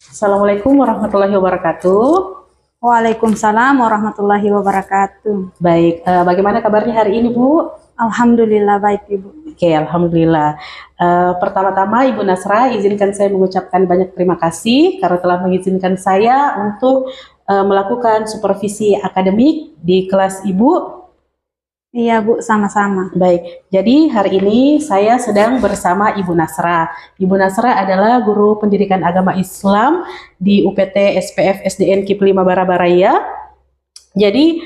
Assalamualaikum warahmatullahi wabarakatuh. Waalaikumsalam warahmatullahi wabarakatuh. Baik, bagaimana kabarnya hari ini, Bu? Alhamdulillah baik, Ibu. Oke, alhamdulillah. Pertama-tama, Ibu Nasra, izinkan saya mengucapkan banyak terima kasih karena telah mengizinkan saya untuk melakukan supervisi akademik di kelas Ibu. Iya, Bu, sama-sama. Baik, jadi hari ini saya sedang bersama Ibu Nasra. Ibu Nasra adalah guru pendidikan agama Islam di UPT SPF SDN KIP 5 Barabaraya. Jadi,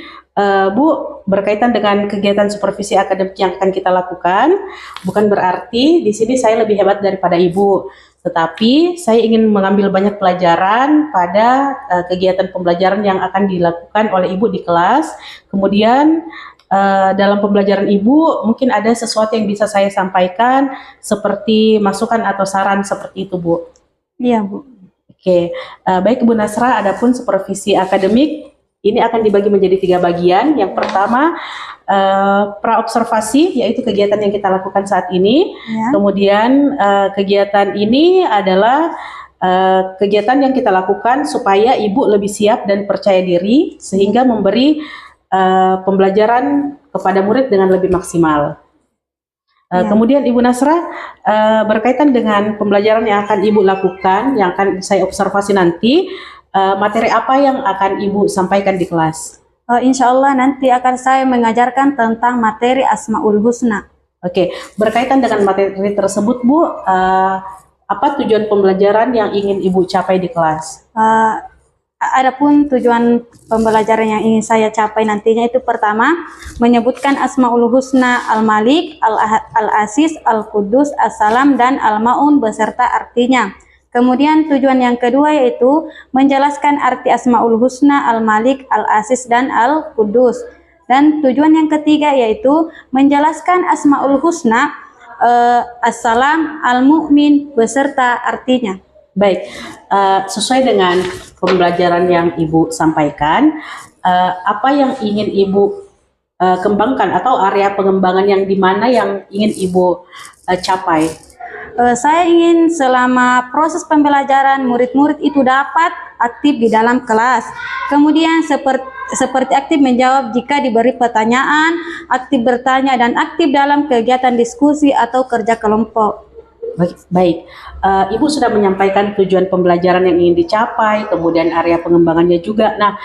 Bu, berkaitan dengan kegiatan supervisi akademik yang akan kita lakukan, bukan berarti di sini saya lebih hebat daripada Ibu, tetapi saya ingin mengambil banyak pelajaran pada kegiatan pembelajaran yang akan dilakukan oleh Ibu di kelas. Kemudian dalam pembelajaran Ibu mungkin ada sesuatu yang bisa saya sampaikan seperti masukan atau saran seperti itu, Bu. Iya, Bu. Oke, baik Bu Nasra, adapun supervisi akademik ini akan dibagi menjadi 3 bagian. Yang pertama, praobservasi, yaitu kegiatan yang kita lakukan saat ini. Ya. Kemudian kegiatan ini adalah kegiatan yang kita lakukan supaya Ibu lebih siap dan percaya diri sehingga memberi pembelajaran kepada murid dengan lebih maksimal. Kemudian Ibu Nasra, berkaitan dengan pembelajaran yang akan Ibu lakukan, yang akan saya observasi nanti, materi apa yang akan Ibu sampaikan di kelas? Insya Allah nanti akan saya mengajarkan tentang materi Asmaul Husna. Oke, berkaitan dengan materi tersebut, Bu, apa tujuan pembelajaran yang ingin Ibu capai di kelas? Adapun tujuan pembelajaran yang ingin saya capai nantinya itu pertama, menyebutkan Asmaul Husna Al-Malik, Al-Aziz, Al-Qudus, As-Salam, dan Al-Ma'un beserta artinya. Kemudian tujuan yang kedua yaitu menjelaskan arti Asmaul Husna Al-Malik, Al-Aziz, dan Al-Qudus. Dan tujuan yang ketiga yaitu menjelaskan Asmaul Husna As-Salam, Al-Mu'min beserta artinya. Baik, sesuai dengan pembelajaran yang Ibu sampaikan, apa yang ingin Ibu kembangkan atau area pengembangan yang dimana yang ingin Ibu capai? Saya ingin selama proses pembelajaran murid-murid itu dapat aktif di dalam kelas. Kemudian seperti aktif menjawab jika diberi pertanyaan, aktif bertanya, dan aktif dalam kegiatan diskusi atau kerja kelompok. Baik, Ibu sudah menyampaikan tujuan pembelajaran yang ingin dicapai, kemudian area pengembangannya juga. Nah,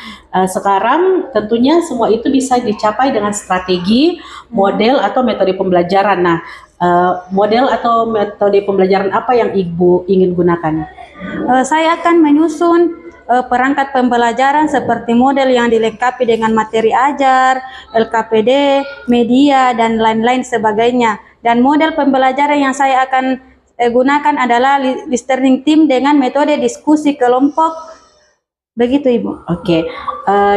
sekarang tentunya semua itu bisa dicapai dengan strategi, model, atau metode pembelajaran. Nah, model atau metode pembelajaran apa yang Ibu ingin gunakan? Saya akan menyusun perangkat pembelajaran seperti model yang dilengkapi dengan materi ajar, LKPD, media, dan lain-lain sebagainya. Dan model pembelajaran yang saya akan gunakan adalah listening team dengan metode diskusi kelompok. Begitu, Ibu. Oke,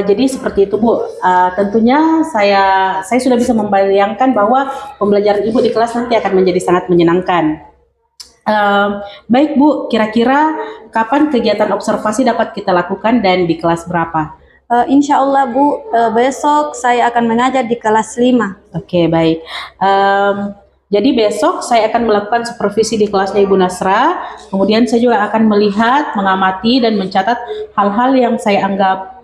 jadi seperti itu, Bu. Tentunya saya sudah bisa membayangkan bahwa pembelajaran Ibu di kelas nanti akan menjadi sangat menyenangkan. Baik, Bu, kira-kira kapan kegiatan observasi dapat kita lakukan dan di kelas berapa? Insya Allah, Bu, besok saya akan mengajar di kelas 5. Oke, baik. Jadi besok saya akan melakukan supervisi di kelasnya Ibu Nasra, kemudian saya juga akan melihat, mengamati, dan mencatat hal-hal yang saya anggap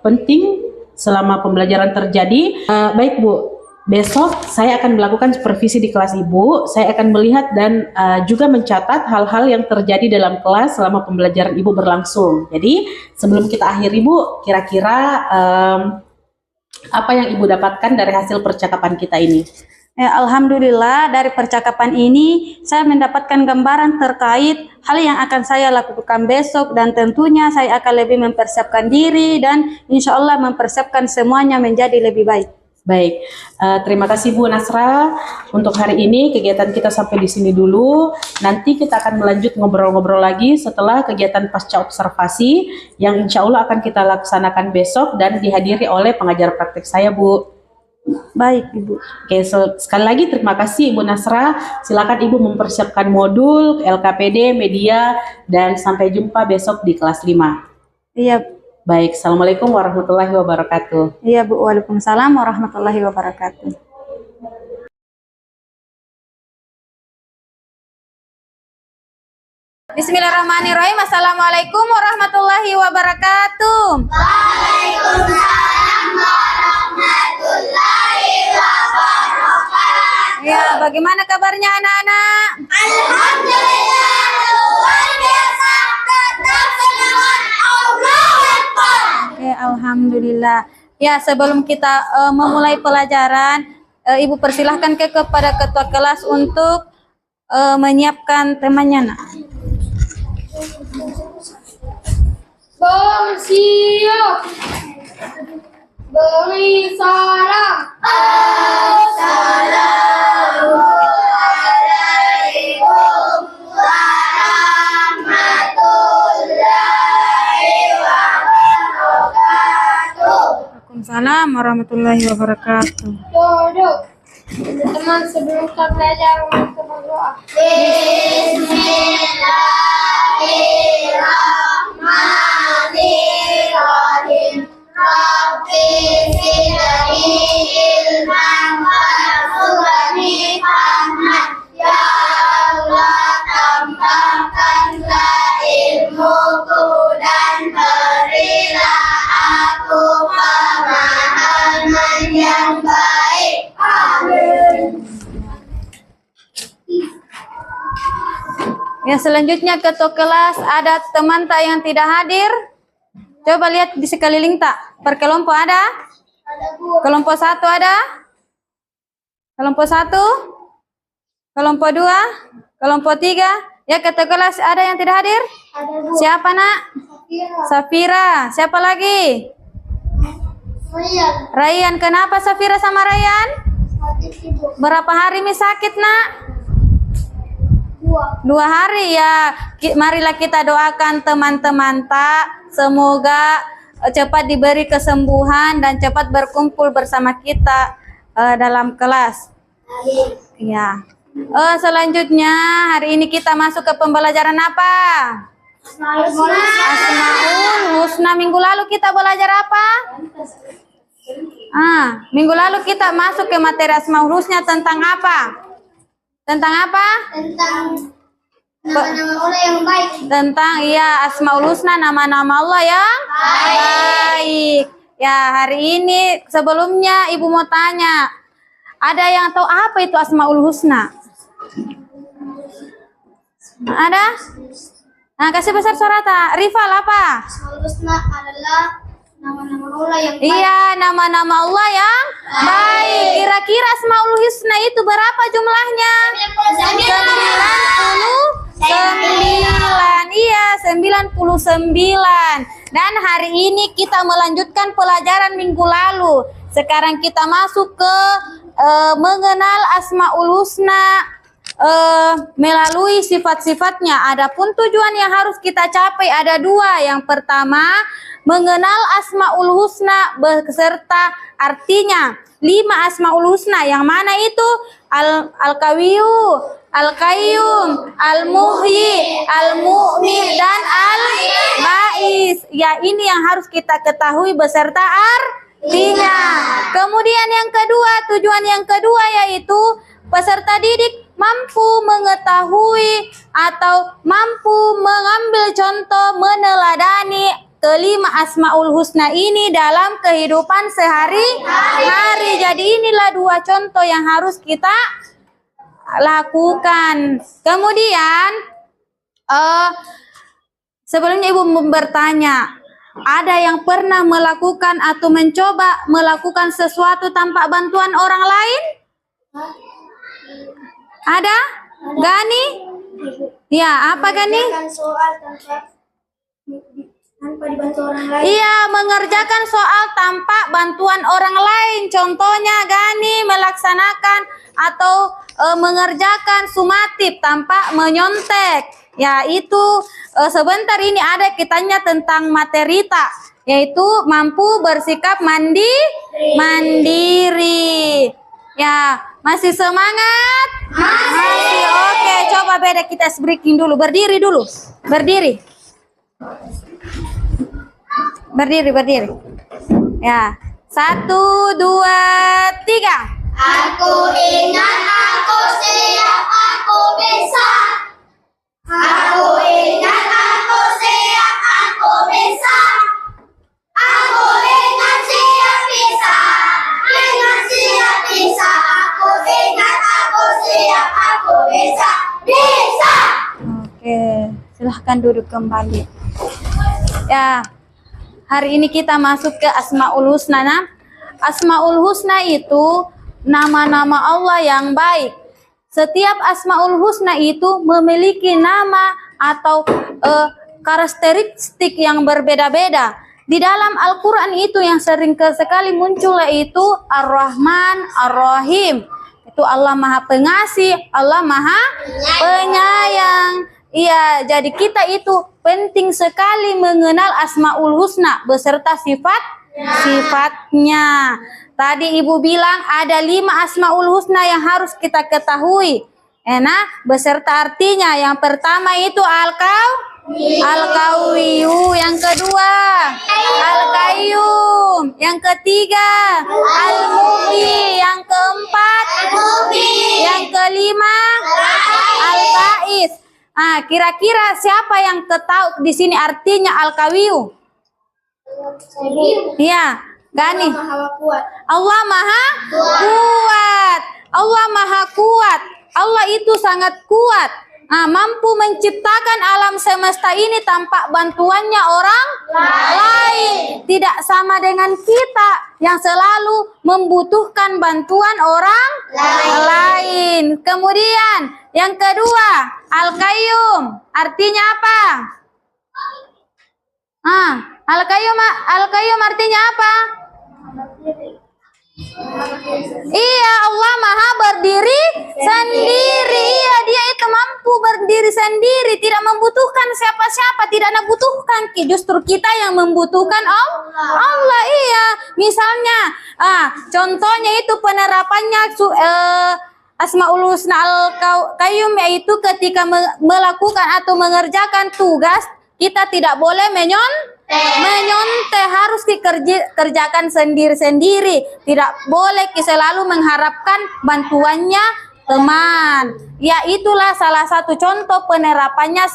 penting selama pembelajaran terjadi. Baik, Bu, besok saya akan melakukan supervisi di kelas Ibu, saya akan melihat dan juga mencatat hal-hal yang terjadi dalam kelas selama pembelajaran Ibu berlangsung. Jadi sebelum kita akhiri, Bu, kira-kira apa yang Ibu dapatkan dari hasil percakapan kita ini? Alhamdulillah dari percakapan ini saya mendapatkan gambaran terkait hal yang akan saya lakukan besok, dan tentunya saya akan lebih mempersiapkan diri dan insya Allah mempersiapkan semuanya menjadi lebih baik. Baik, terima kasih Bu Nasra. Untuk hari ini kegiatan kita sampai di sini dulu. Nanti kita akan melanjut ngobrol-ngobrol lagi setelah kegiatan pasca observasi yang insya Allah akan kita laksanakan besok dan dihadiri oleh pengajar praktik saya, Bu. Baik, Ibu. Oke, sekali lagi terima kasih Ibu Nasra. Silakan Ibu mempersiapkan modul, LKPD, media, dan sampai jumpa besok di kelas 5. Iya. Baik, Assalamualaikum warahmatullahi wabarakatuh. Iya, Bu. Waalaikumsalam warahmatullahi wabarakatuh. Bismillahirrahmanirrahim. Assalamualaikum warahmatullahi wabarakatuh. Waalaikumsalam warahmatullahi wabarakatuh. Ya, bagaimana kabarnya anak-anak? Alhamdulillah luar biasa. Tetap semangat. Allahu Akbar. Oke, alhamdulillah. Ya, sebelum kita memulai pelajaran, Ibu persilahkan kepada ketua kelas untuk menyiapkan temanya, nak. Bersiap. Beri salam. Assalamualaikum warahmatullahi wabarakatuh. Waalaikumsalam warahmatullahi wabarakatuh. Duduk. Teman sebelum kita belajar kita berdoa. Bismillahirrahmanirrahim. Rabbi zidni ilman warzuqni fahman. Ya Allah, tambahkanlah ilmuku dan berilah aku pemahaman yang baik. Amin. Ya, selanjutnya ketua kelas, ada teman tak yang tidak hadir? Coba lihat di sekeliling tak. Per kelompok ada? Kelompok 1 ada? Kelompok 1? Kelompok 2? Kelompok 3? Ya, ketua kelas ada yang tidak hadir? Siapa, nak? Safira. Siapa lagi? Rayyan. Kenapa Safira sama Rayyan? Berapa hari mi sakit, nak? 2 hari ya. Marilah kita doakan teman-teman tak, semoga cepat diberi kesembuhan dan cepat berkumpul bersama kita dalam kelas. Ya. Selanjutnya hari ini kita masuk ke pembelajaran apa? Asmaul Husna. Minggu lalu kita belajar apa? Minggu lalu kita masuk ke materi Asmaul Husna tentang apa? Tentang apa? Tentang nama-nama Allah yang baik. Tentang Asmaul Husna, nama-nama Allah yang baik. Ya, hari ini sebelumnya Ibu mau tanya, ada yang tahu apa itu Asmaul Husna? Ada? Nah, kasih besar suara tak. Rifal apa? Asmaul Husna adalah nama-nama Allah yang baik. Iya, nama-nama Allah yang baik. Kira-kira Asmaul Husna itu berapa jumlahnya? 99. Iya, 99. Dan hari ini kita melanjutkan pelajaran minggu lalu. Sekarang kita masuk ke mengenal Asmaul Husna melalui sifat-sifatnya. Adapun tujuan yang harus kita capai ada 2. Yang pertama, mengenal Asmaul Husna beserta artinya. 5 Asmaul Husna, yang mana itu? Al-Qawiyu, Al-Qayyum, Al-Muhyi, Al-Mu'min, dan Al-Ba'is. Ya, ini yang harus kita ketahui beserta artinya. Kemudian yang kedua, tujuan yang kedua yaitu peserta didik mampu mengetahui atau mampu mengambil contoh, meneladani kelima Asmaul Husna ini dalam kehidupan sehari-hari. Jadi inilah 2 contoh yang harus kita lakukan. Kemudian sebelumnya Ibu bertanya, ada yang pernah melakukan atau mencoba melakukan sesuatu tanpa bantuan orang lain? Ada? Gani? Ya, apa Gani? Soal tanpa dibantu orang lain. Iya, mengerjakan soal tanpa bantuan orang lain. Contohnya Gani melaksanakan atau mengerjakan sumatip tanpa menyontek. Ya, itu sebentar ini ada kitanya tentang materi tak, yaitu mampu bersikap mandiri. Ya, masih semangat? Masih. Oke, coba beda kita breaking dulu. Berdiri dulu. Berdiri. Ya, 1, 2, 3. Aku ingat, aku siap, aku bisa. Aku ingat. bisa, aku ingat, aku siap, aku bisa, bisa. Oke, silahkan duduk kembali. Ya, hari ini kita masuk ke Asmaul Husna. Nah, Asmaul Husna itu nama-nama Allah yang baik. Setiap Asmaul Husna itu memiliki nama atau karakteristik yang berbeda-beda. Di dalam Al-Quran itu yang sering sekali muncul yaitu Ar-Rahman, Ar-Rahim. Itu Allah Maha Pengasih, Allah Maha Penyayang. Iya, jadi kita itu penting sekali mengenal Asmaul Husna beserta sifatnya. Tadi Ibu bilang ada 5 Asmaul Husna yang harus kita ketahui. Beserta artinya. Yang pertama itu Al-Qawiyu, yang kedua Al-Qayyum, yang ketiga Al-Muhyi, yang keempat yang kelima Al-Ba'is. Kira-kira siapa yang tahu di sini artinya Al-Qawiyu? Iya, Gani. Allah Maha Kuat. Allah Maha Kuat. Allah itu sangat kuat. Mampu menciptakan alam semesta ini tanpa bantuannya orang lain. Tidak sama dengan kita yang selalu membutuhkan bantuan orang lain. Kemudian yang kedua, Al-Qayyum. Artinya apa? Al-Qayyum artinya apa? Iya, Allah Maha berdiri sendiri. Iya, dia itu mampu berdiri sendiri, tidak membutuhkan siapa-siapa, tidak membutuhkan. Justru kita yang membutuhkan Allah. Iya, misalnya, contohnya itu penerapannya Asmaul Husna Al-Qayyum, yaitu ketika melakukan atau mengerjakan tugas, kita tidak boleh menyontek, harus dikerjakan sendiri-sendiri. Tidak boleh selalu mengharapkan bantuannya teman. Ya, itulah salah satu contoh penerapannya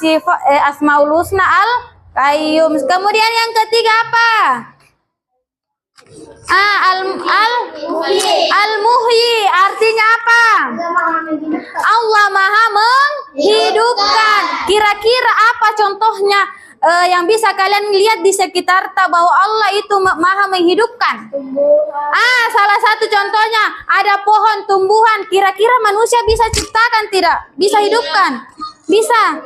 Asmaul Husna Al-Qayyum. Kemudian yang ketiga apa? Al-Muhyi artinya apa? Allah Maha menghidupkan. Kira-kira apa contohnya yang bisa kalian lihat di sekitar bahwa Allah itu Maha menghidupkan? Salah satu contohnya ada pohon, tumbuhan. Kira-kira manusia bisa ciptakan tidak? Bisa hidupkan? Bisa?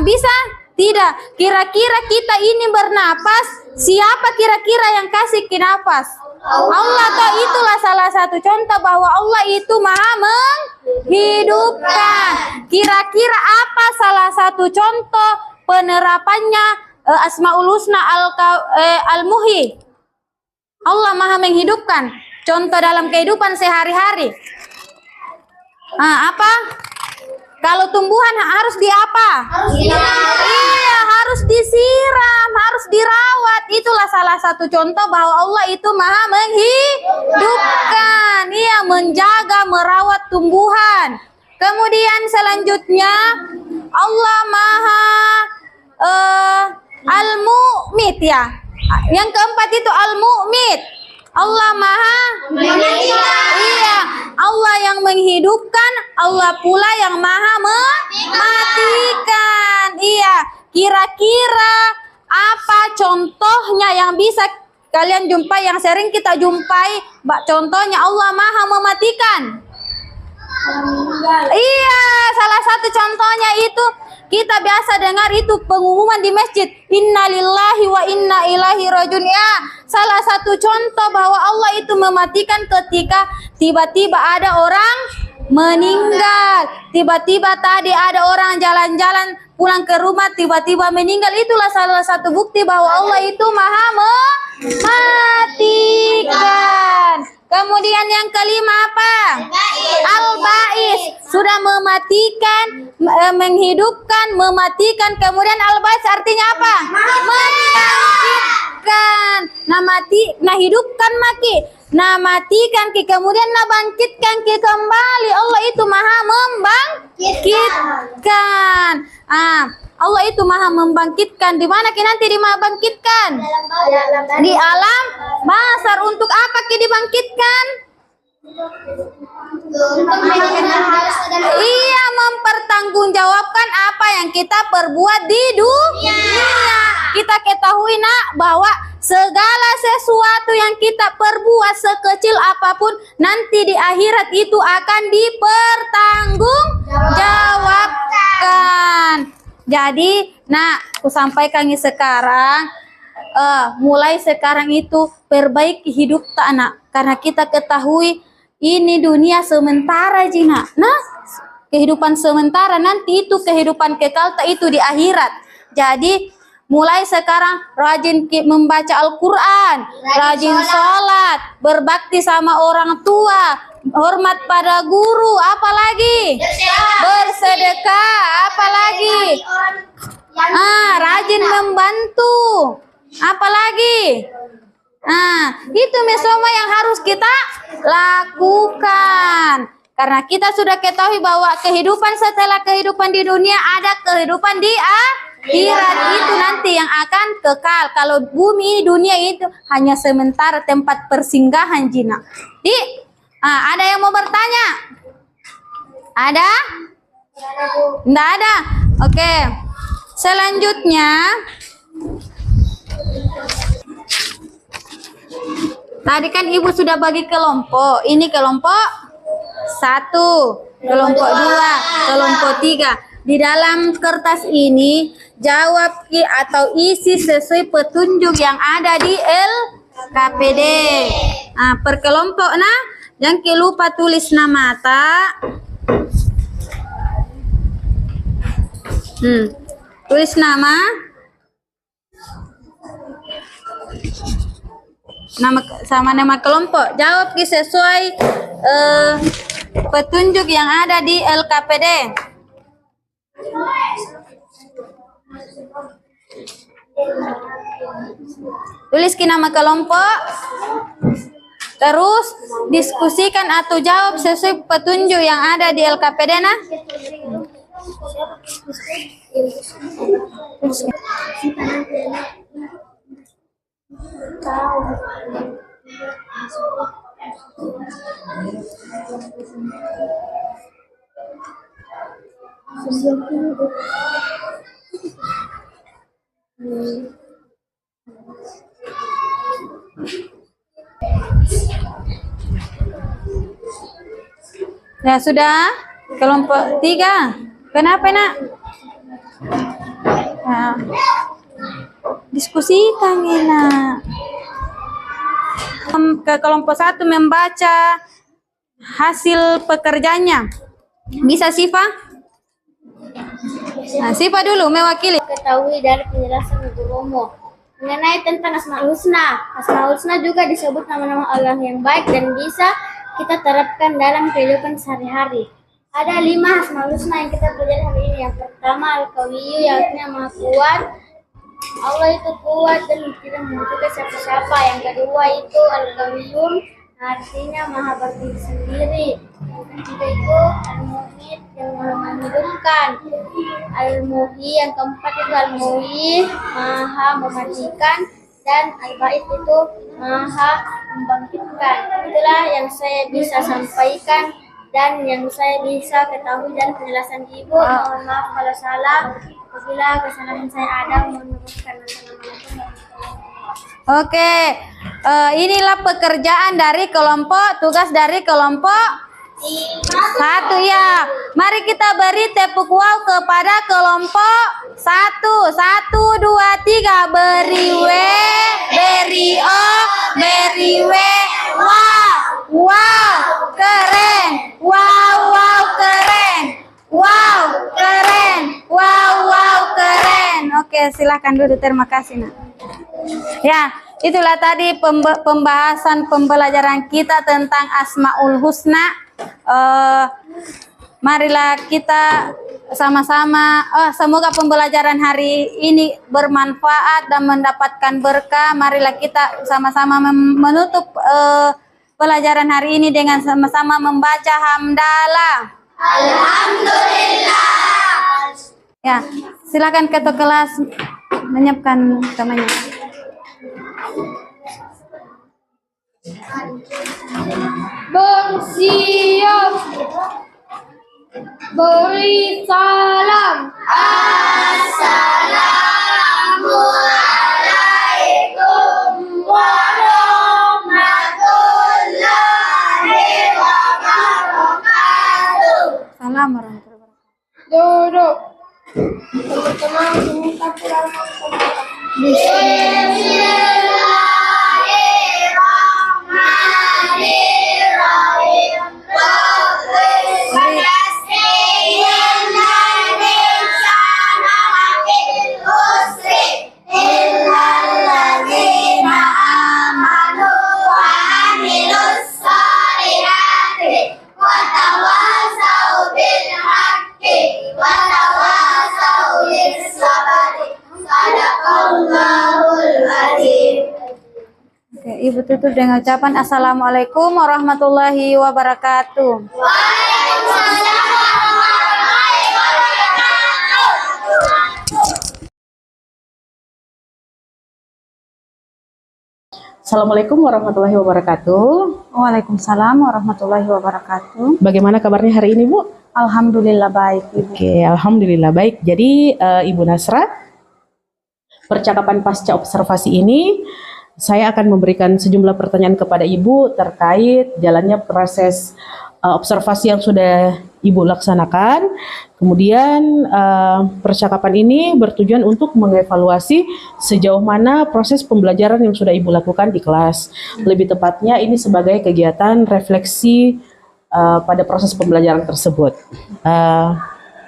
Bisa? Tidak. Kira-kira kita ini bernapas, siapa kira-kira yang kasih nafas? Allah. Toh itulah salah satu contoh bahwa Allah itu Maha menghidupkan. Kira-kira apa salah satu contoh penerapannya Asmaul Husna Al-Muhyi? Allah Maha menghidupkan. Contoh dalam kehidupan sehari-hari. Apa? Kalau tumbuhan harus diapa? Iya, harus disiram, harus dirawat. Itulah salah satu contoh bahwa Allah itu Maha menghidupkan. Iya, menjaga, merawat tumbuhan. Kemudian selanjutnya Allah Maha Al-Mu'mit, ya. Yang keempat itu Al-Mu'mit. Allah Maha Iya, Allah yang menghidupkan, Allah pula yang Maha mematikan. Iya, kira-kira apa contohnya yang bisa kalian jumpai, yang sering kita jumpai? Contohnya Allah Maha mematikan. Iya, salah satu contohnya itu kita biasa dengar itu pengumuman di masjid, innalillahi wa inna ilaihi rajiun. Ya, salah satu contoh bahwa Allah itu mematikan ketika tiba-tiba ada orang meninggal. Tiba-tiba tadi ada orang jalan-jalan pulang ke rumah, tiba-tiba meninggal. Itulah salah satu bukti bahwa Allah itu Maha mematikan. Kemudian yang kelima apa? Al-Ba'is. Sudah mematikan, menghidupkan, mematikan. Kemudian Al-Ba'is artinya apa? Membangkitkan. Nah hidupkan maki. Nah matikan ki, kemudian nah bangkitkan ki kembali. Allah itu Maha membangkitkan. Allah itu Maha membangkitkan. Di mana ki nanti dibangkitkan? Di alam mahsyar. Untuk apa ki dibangkitkan? Ia mempertanggungjawabkan apa yang kita perbuat di dunia. Kita ketahui nak bahwa segala sesuatu yang kita perbuat sekecil apapun nanti di akhirat itu akan dipertanggungjawabkan. Jadi, nak, aku sampaikan ini sekarang, mulai sekarang itu perbaiki hidup tak nak, karena kita ketahui ini dunia sementara Jina. Nah, kehidupan sementara nanti itu kehidupan kekal tak itu di akhirat. Jadi mulai sekarang rajin membaca Al-Quran, rajin sholat, berbakti sama orang tua, hormat pada guru, apalagi bersedekah, apalagi rajin membantu, apalagi itu semua yang harus kita lakukan. Karena kita sudah ketahui bahwa kehidupan setelah kehidupan di dunia ada kehidupan di akhirat itu nanti yang akan kekal. Kalau bumi dunia itu hanya sementara tempat persinggahan Jina. Ada yang mau bertanya? Ada? Tidak ada? Oke. Selanjutnya tadi kan ibu sudah bagi kelompok. Ini kelompok 1, kelompok 2, kelompok 3. Di dalam kertas ini jawab atau isi sesuai petunjuk yang ada di LKPD. Per kelompok jangan lupa tulis nama tak. Tulis nama sama nama kelompok. Jawab sesuai petunjuk yang ada di LKPD. Tulis nama kelompok, terus diskusikan atau jawab sesuai petunjuk yang ada di LKPD Ya sudah, kelompok 3. Kenapa nak? Diskusikan nak. Ke kelompok 1 membaca hasil pekerjaannya. Bisa Sifa? Sifa dulu mewakili. Ketahui dari penjelasan Ibu Romo mengenai tentang Asmaul Husna. Asmaul Husna juga disebut nama-nama Allah yang baik dan bisa kita terapkan dalam kehidupan sehari-hari. Ada 5 Asmaul Husna yang kita pelajari hari ini. Yang pertama Al-Qawiyyu, yang artinya Maha Kuat. Allah itu kuat dan tidak membutuhkan siapa-siapa. Yang kedua itu Al-Qawiyyun, artinya Maha berdiri sendiri. Yang ketiga itu Al-Muhyi, yang Maha menghidupkan. Al-Muhyi, yang keempat itu Al-Muhyi, Maha mematikan. Dan Al-Ba'its itu Maha membangkitkan. Itulah yang saya bisa sampaikan dan yang saya bisa ketahui dari penjelasan Ibu. Mohon maaf kalau salah. Apabila kesalahan saya ada, mohon maaf. Oke, inilah pekerjaan dari kelompok, tugas dari kelompok 1 ya. Mari kita beri tepuk wow kepada kelompok 1. 1, 2, 3. Beri W, beri O, beri W. Wow, wow, keren. Wow, wow, keren. Wow, keren. Wow, wow, keren. Oke, silahkan duduk. Terima kasih nak. Ya, itulah tadi pembahasan pembelajaran kita tentang Asmaul Husna. Marilah kita sama-sama, semoga pembelajaran hari ini bermanfaat dan mendapatkan berkah. Marilah kita sama-sama menutup pelajaran hari ini dengan sama-sama membaca hamdalah. Alhamdulillah. Ya, silakan ketua kelas menyiapkan temanya. Bersiap. Beri salam. Assalamualaikum warahmatullahi wabarakatuh. Salam warahmatullahi wabarakatuh. Duduk. Teman-teman minta pulang. Oke, Ibu tutup dengan ucapan Assalamualaikum warahmatullahi wabarakatuh. Assalamualaikum warahmatullahi wabarakatuh. Waalaikumsalam warahmatullahi wabarakatuh. Bagaimana kabarnya hari ini, Bu? Alhamdulillah baik, Ibu. Oke, alhamdulillah baik. Jadi Ibu Nasra, percakapan pasca observasi ini saya akan memberikan sejumlah pertanyaan kepada Ibu terkait jalannya proses observasi yang sudah Ibu laksanakan. Kemudian percakapan ini bertujuan untuk mengevaluasi sejauh mana proses pembelajaran yang sudah Ibu lakukan di kelas. Lebih tepatnya ini sebagai kegiatan refleksi pada proses pembelajaran tersebut.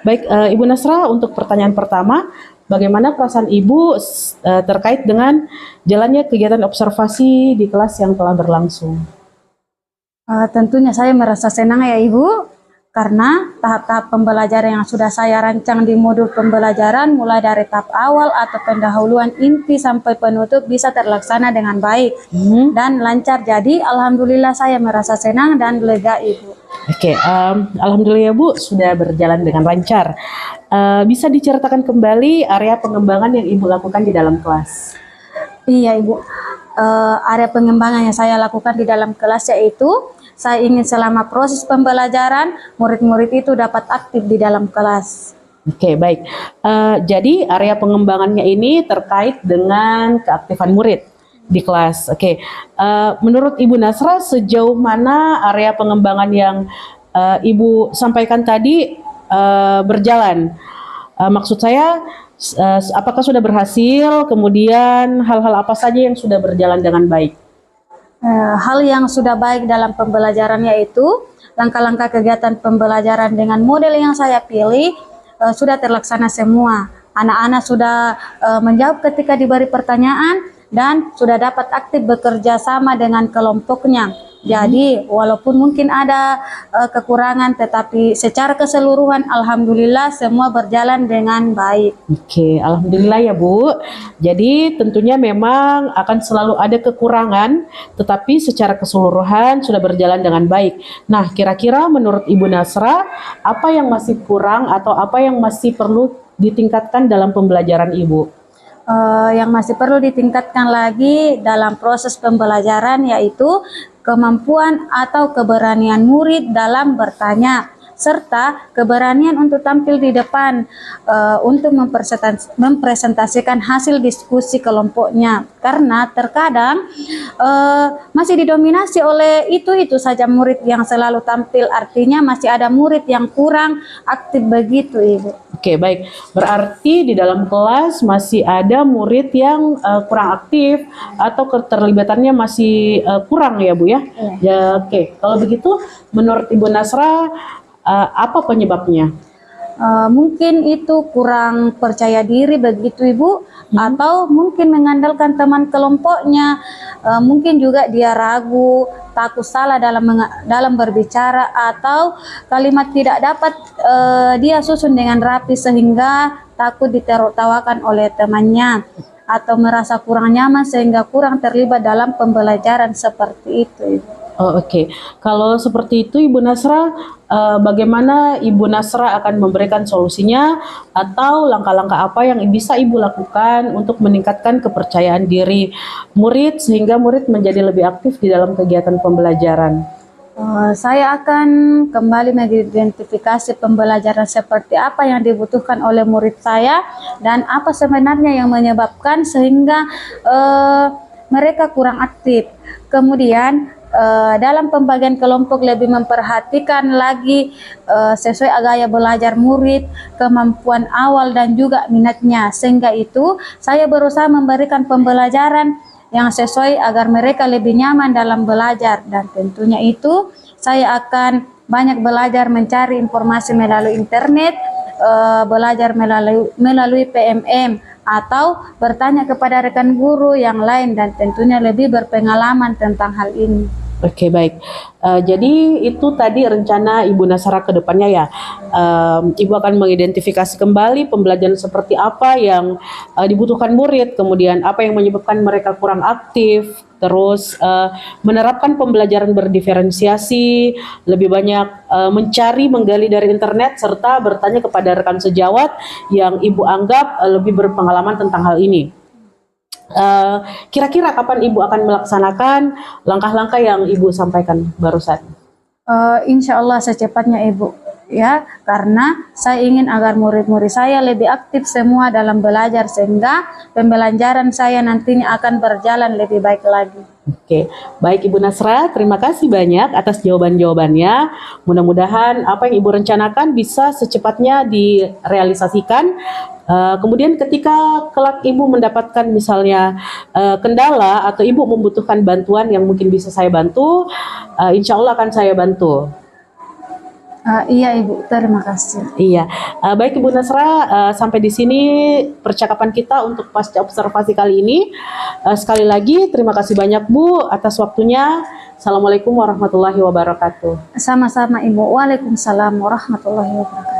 Baik, Ibu Nasra, untuk pertanyaan pertama, bagaimana perasaan Ibu terkait dengan jalannya kegiatan observasi di kelas yang telah berlangsung? Tentunya saya merasa senang ya Ibu, karena tahap-tahap pembelajaran yang sudah saya rancang di modul pembelajaran mulai dari tahap awal atau pendahuluan inti sampai penutup bisa terlaksana dengan baik dan lancar. Jadi alhamdulillah saya merasa senang dan lega Ibu. Oke, alhamdulillah ya Bu, sudah berjalan dengan lancar. Bisa diceritakan kembali area pengembangan yang Ibu lakukan di dalam kelas? Iya Ibu, area pengembangan yang saya lakukan di dalam kelas yaitu saya ingin selama proses pembelajaran murid-murid itu dapat aktif di dalam kelas. Oke, baik. Jadi area pengembangannya ini terkait dengan keaktifan murid di kelas. Oke, menurut Ibu Nasra sejauh mana area pengembangan yang Ibu sampaikan tadi berjalan? Maksud saya, apakah sudah berhasil? Kemudian hal-hal apa saja yang sudah berjalan dengan baik? Hal yang sudah baik dalam pembelajaran yaitu langkah-langkah kegiatan pembelajaran dengan model yang saya pilih sudah terlaksana semua. Anak-anak sudah menjawab ketika diberi pertanyaan dan sudah dapat aktif bekerja sama dengan kelompoknya. Jadi walaupun mungkin ada kekurangan, tetapi secara keseluruhan alhamdulillah semua berjalan dengan baik. Oke, alhamdulillah ya Bu. Jadi tentunya memang akan selalu ada kekurangan, tetapi secara keseluruhan sudah berjalan dengan baik. Nah, kira-kira menurut Ibu Nasra, apa yang masih kurang atau apa yang masih perlu ditingkatkan dalam pembelajaran Ibu? Yang masih perlu ditingkatkan lagi dalam proses pembelajaran yaitu kemampuan atau keberanian murid dalam bertanya, serta keberanian untuk tampil di depan untuk mempresentasikan hasil diskusi kelompoknya. Karena terkadang masih didominasi oleh itu saja murid yang selalu tampil, artinya masih ada murid yang kurang aktif begitu Ibu. Oke, baik. Berarti di dalam kelas masih ada murid yang kurang aktif atau keterlibatannya masih kurang ya Bu ya? Ya, oke. Kalau begitu menurut Ibu Nasra apa penyebabnya? Mungkin itu kurang percaya diri begitu Ibu, atau mungkin mengandalkan teman kelompoknya, mungkin juga dia ragu, takut salah dalam berbicara, atau kalimat tidak dapat dia susun dengan rapi sehingga takut ditertawakan oleh temannya, atau merasa kurang nyaman sehingga kurang terlibat dalam pembelajaran seperti itu Ibu. Oh, oke. Kalau seperti itu Ibu Nasra, bagaimana Ibu Nasra akan memberikan solusinya atau langkah-langkah apa yang bisa Ibu lakukan untuk meningkatkan kepercayaan diri murid sehingga murid menjadi lebih aktif di dalam kegiatan pembelajaran? Saya akan kembali mengidentifikasi pembelajaran seperti apa yang dibutuhkan oleh murid saya dan apa sebenarnya yang menyebabkan sehingga mereka kurang aktif. Kemudian dalam pembagian kelompok lebih memperhatikan lagi sesuai gaya belajar murid, kemampuan awal dan juga minatnya, sehingga itu saya berusaha memberikan pembelajaran yang sesuai agar mereka lebih nyaman dalam belajar. Dan tentunya itu saya akan banyak belajar mencari informasi melalui internet, belajar melalui PMM atau bertanya kepada rekan guru yang lain dan tentunya lebih berpengalaman tentang hal ini. Oke, baik. Jadi itu tadi rencana Ibu Nasra ke depannya ya. Ibu akan mengidentifikasi kembali pembelajaran seperti apa yang dibutuhkan murid, kemudian apa yang menyebabkan mereka kurang aktif, terus menerapkan pembelajaran berdiferensiasi, lebih banyak mencari, menggali dari internet, serta bertanya kepada rekan sejawat yang Ibu anggap lebih berpengalaman tentang hal ini. Kira-kira kapan Ibu akan melaksanakan langkah-langkah yang Ibu sampaikan barusan? Insya Allah secepatnya Ibu, ya, karena saya ingin agar murid-murid saya lebih aktif semua dalam belajar sehingga pembelajaran saya nantinya akan berjalan lebih baik lagi. Oke, baik Ibu Nasra, terima kasih banyak atas jawaban-jawabannya. Mudah-mudahan apa yang Ibu rencanakan bisa secepatnya direalisasikan. Kemudian ketika kelak Ibu mendapatkan misalnya kendala atau Ibu membutuhkan bantuan yang mungkin bisa saya bantu, insya Allah akan saya bantu. Iya Ibu, terima kasih. Iya, baik Ibu Nasra, sampai di sini percakapan kita untuk pasca observasi kali ini. Sekali lagi terima kasih banyak Bu atas waktunya. Assalamualaikum warahmatullahi wabarakatuh. Sama-sama Ibu. Waalaikumsalam warahmatullahi wabarakatuh.